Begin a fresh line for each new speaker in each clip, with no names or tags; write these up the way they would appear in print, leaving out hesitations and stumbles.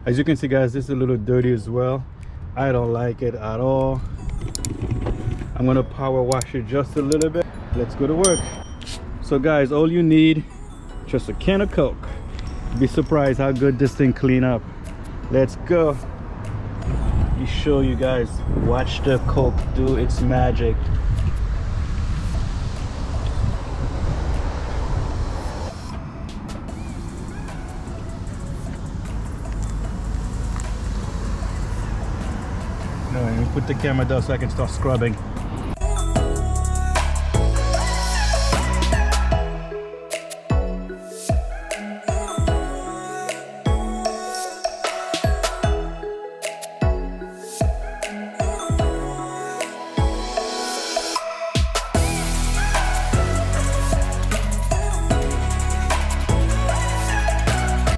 As you can see guys, this is a little dirty as well. I don't like it at all. I'm gonna power wash it just a little bit. Let's go to work. So guys, all you need, just a can of Coke. Be surprised how good this thing clean up. Let's go. Let me show you guys. Watch the Coke do its magic. No, let me put the camera down so I can start scrubbing.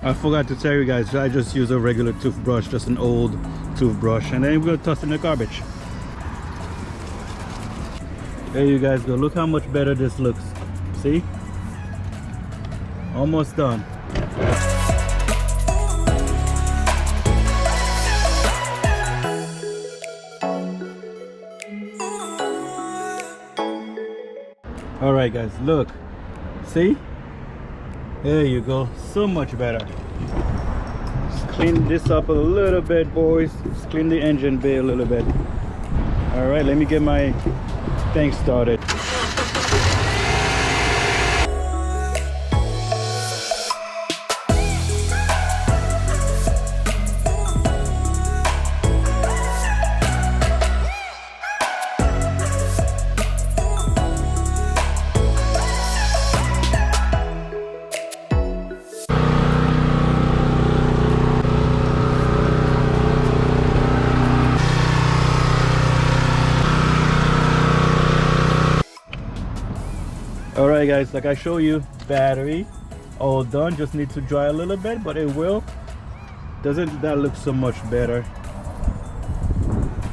I forgot to tell you guys, I just use a regular toothbrush, just an old toothbrush, and then we're gonna toss it in the garbage. There you guys go. Look how much better this looks. See? Almost done. All right guys, look. See? There you go, so much better. Just clean this up a little bit, boys. Just clean the engine bay a little bit. All right, let me get my thing started. All right guys, like I show you, battery all done, just need to dry a little bit, but it will. Doesn't that look so much better?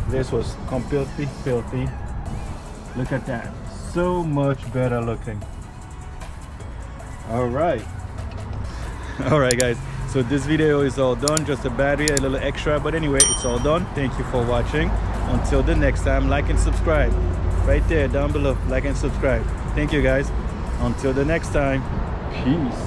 This was completely filthy. Look at that, so much better looking. All right guys, so this video is all done. Just a battery, a little extra, but anyway, it's all done. Thank you for watching. Until the next time, like and subscribe right there down below. Like and subscribe. Thank you guys. Until the next time, peace.